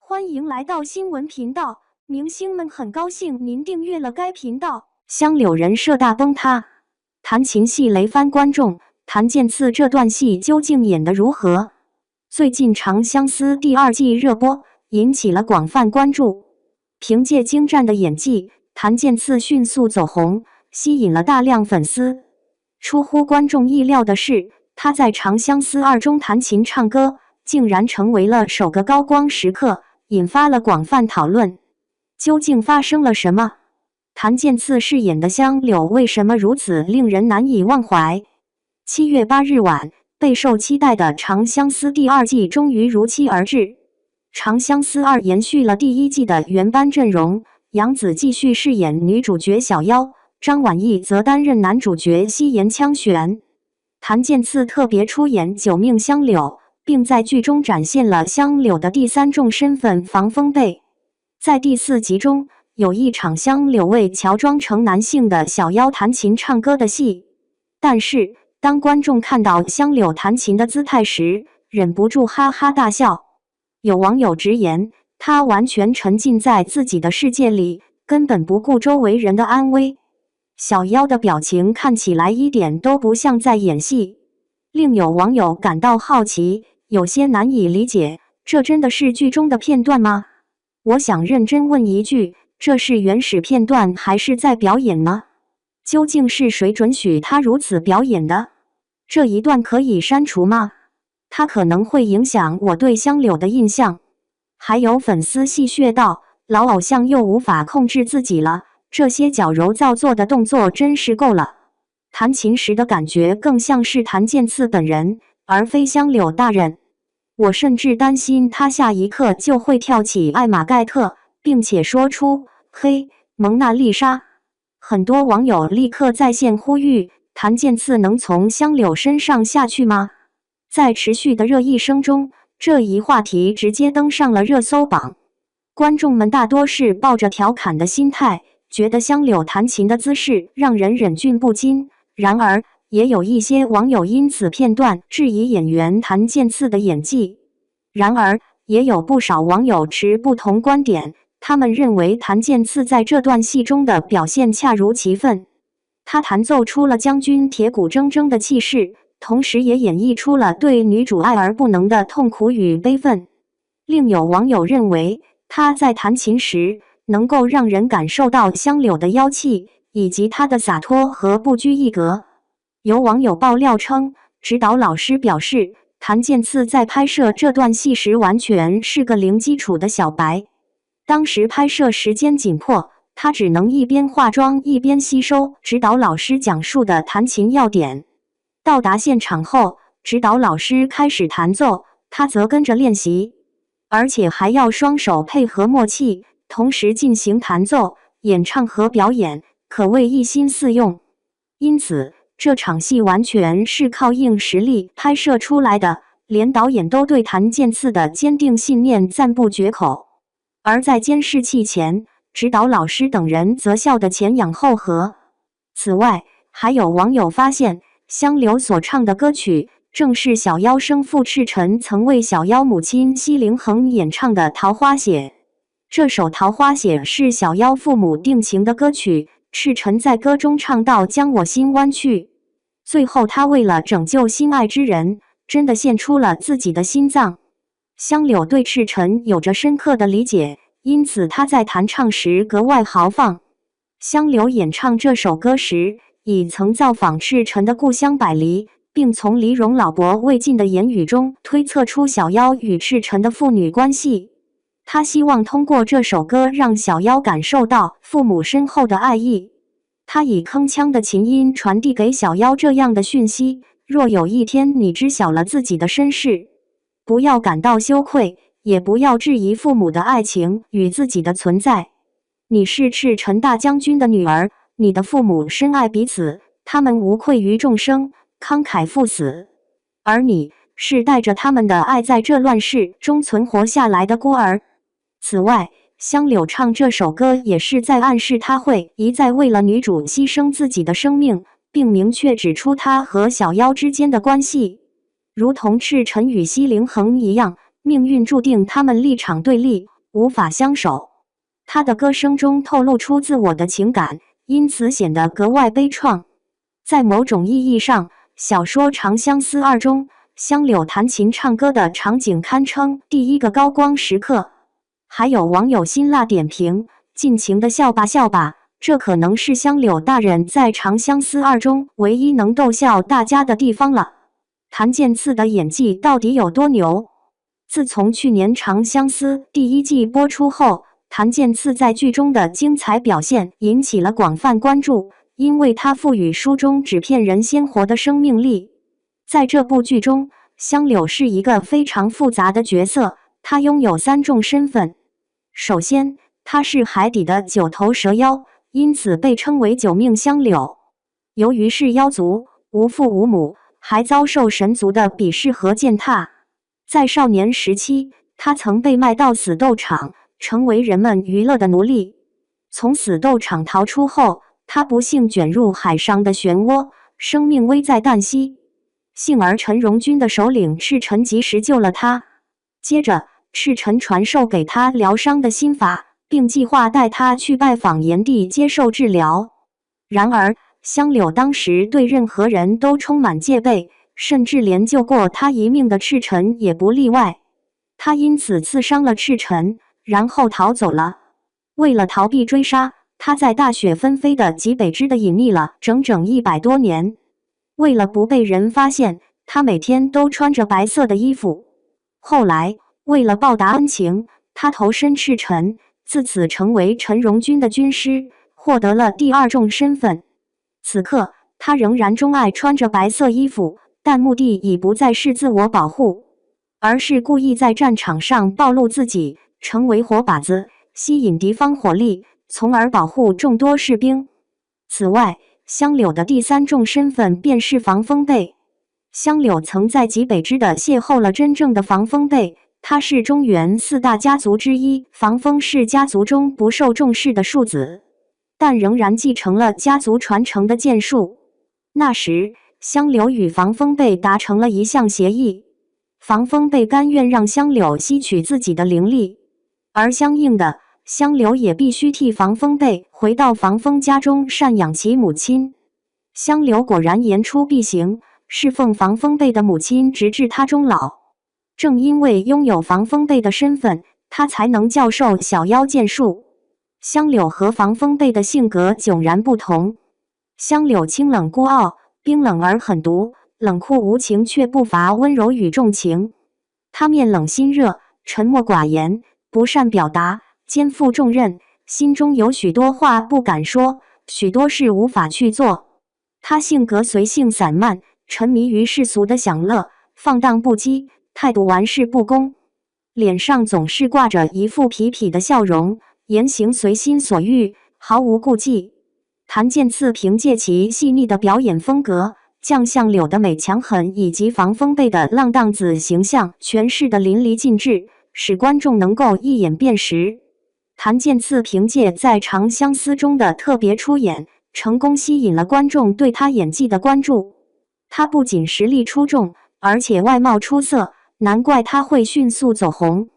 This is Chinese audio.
欢迎来到新闻频道，明星们很高兴您订阅了该频道。香柳人设大崩塌，弹琴戏雷翻观众，谭健次这段戏究竟演得如何？最近《长相思》第2季热播，引起了广泛关注。凭借精湛的演技，谭健次迅速走红，吸引了大量粉丝。出乎观众意料的是，他在《长相思2》中弹琴唱歌，竟然成为了首个高光时刻，引发了广泛讨论。究竟发生了什么？谭健次饰演的香柳为什么如此令人难以忘怀？7月8日晚，备受期待的《长相思》第2季终于如期而至。《长相思2》延续了第1季的原班阵容，杨紫继续饰演女主角小妖，张晚意则担任男主角西岩枪玄。谭健次特别出演九命香柳，并在剧中展现了香柳的第3重身份防风背。在第4集中，有一场香柳为乔装成男性的小妖弹琴唱歌的戏，但是当观众看到香柳弹琴的姿态时，忍不住哈哈大笑。有网友直言，他完全沉浸在自己的世界里，根本不顾周围人的安危。小妖的表情看起来一点都不像在演戏。另有网友感到好奇，有些难以理解，这真的是剧中的片段吗？我想认真问一句，这是原始片段还是在表演呢？究竟是谁准许他如此表演的？这一段可以删除吗？它可能会影响我对香柳的印象。还有粉丝戏谑道，老偶像又无法控制自己了，这些矫揉造作的动作真是够了。弹琴时的感觉更像是谭健次本人，而非香柳大人。我甚至担心他下一刻就会跳起艾玛盖特，并且说出嘿，蒙娜丽莎。很多网友立刻在线呼吁，谭健次能从香柳身上下去吗？在持续的热议声中，这一话题直接登上了热搜榜。观众们大多是抱着调侃的心态，觉得香柳弹琴的姿势让人忍俊不禁。然而，也有一些网友因此片段质疑演员谭健次的演技。然而，也有不少网友持不同观点，他们认为谭健次在这段戏中的表现恰如其分。他弹奏出了将军铁骨铮铮的气势，同时也演绎出了对女主爱而不能的痛苦与悲愤。另有网友认为，他在弹琴时能够让人感受到香柳的妖气，以及他的洒脱和不拘一格。有网友爆料称，指导老师表示，谭健次在拍摄这段戏时完全是个零基础的小白。当时拍摄时间紧迫，他只能一边化妆一边吸收指导老师讲述的弹琴要点。到达现场后，指导老师开始弹奏，他则跟着练习，而且还要双手配合默契，同时进行弹奏、演唱和表演，可谓一心四用。因此，这场戏完全是靠硬实力拍摄出来的，连导演都对谭健次的坚定信念赞不绝口。而在监视器前，指导老师等人则笑得前仰后合。此外，还有网友发现，香柳所唱的歌曲正是小妖生父赤尘曾为小妖母亲西凌恒演唱的《桃花血》。这首《桃花血》是小妖父母定情的歌曲，赤尘在歌中唱到将我心弯曲，最后他为了拯救心爱之人，真的献出了自己的心脏。香柳对赤尘有着深刻的理解，因此他在弹唱时格外豪放。香柳演唱这首歌时，已曾造访赤尘的故乡百里，并从黎荣老伯未尽的言语中推测出小妖与赤尘的父女关系。他希望通过这首歌让小妖感受到父母深厚的爱意。他以铿锵的琴音传递给小妖这样的讯息：若有一天你知晓了自己的身世，不要感到羞愧，也不要质疑父母的爱情与自己的存在。你是赤尘大将军的女儿，你的父母深爱彼此，他们无愧于众生，慷慨赴死。而你是带着他们的爱在这乱世中存活下来的孤儿。此外，香柳唱这首歌也是在暗示他会一再为了女主牺牲自己的生命，并明确指出他和小妖之间的关系。如同赤尘与西凌恒一样，命运注定他们立场对立，无法相守。他的歌声中透露出自我的情感，因此显得格外悲怆。在某种意义上，小说《长相思二》中，香柳弹琴唱歌的场景堪称第一个高光时刻。还有网友辛辣点评：尽情的笑吧笑吧，这可能是香柳大人在《长相思二》中唯一能逗笑大家的地方了。谭健次的演技到底有多牛？自从去年《长相思》第一季播出后，谭健次在剧中的精彩表现引起了广泛关注，因为他赋予书中纸片人鲜活的生命力。在这部剧中，香柳是一个非常复杂的角色，她拥有3重身份。首先，她是海底的9头蛇妖，因此被称为九命香柳。由于是妖族，无父无母，还遭受神族的鄙视和践踏。在少年时期，她曾被卖到死斗场，成为人们娱乐的奴隶。从死斗场逃出后，她不幸卷入海上的漩涡，生命危在旦夕。幸而陈荣军的首领赤尘及时救了她。接着，赤尘传授给她疗伤的心法，并计划带她去拜访炎帝接受治疗。然而，香柳当时对任何人都充满戒备，甚至连救过她一命的赤尘也不例外。她因此刺伤了赤尘，然后逃走了。为了逃避追杀，她在大雪纷飞的极北之地隐匿了整整100多年。为了不被人发现，她每天都穿着白色的衣服。后来，为了报答恩情，她投身赤尘，自此成为陈荣军的军师，获得了第2重身份。此刻，她仍然钟爱穿着白色衣服，但目的已不再是自我保护，而是故意在战场上暴露自己，成为活靶子，吸引敌方火力，从而保护众多士兵。此外，香柳的第3重身份便是防风背。香柳曾在极北之地邂逅了真正的防风背，他是中原4大家族之一，防风是家族中不受重视的庶子，但仍然继承了家族传承的剑术。那时，香柳与防风背达成了一项协议，防风背甘愿让香柳吸取自己的灵力，而相应的，香柳也必须替防风背回到防风家中赡养其母亲。香柳果然言出必行，侍奉防风背的母亲直至他终老。正因为拥有防风背的身份，他才能教授小妖剑术。香柳和防风背的性格迥然不同。香柳清冷孤傲，冰冷而狠毒，冷酷无情却不乏温柔与重情。他面冷心热，沉默寡言，不善表达，肩负重任，心中有许多话不敢说，许多事无法去做。他性格随性散漫，沉迷于世俗的享乐，放荡不羁，态度玩世不恭，脸上总是挂着一副痞痞的笑容，言行随心所欲，毫无顾忌。谭健次凭借其细腻的表演风格，将相柳的美强狠以及防风背的浪荡子形象诠释得淋漓尽致，使观众能够一眼辨识。谭健次凭借在《长相思》中的特别出演，成功吸引了观众对他演技的关注。他不仅实力出众，而且外貌出色，难怪他会迅速走红。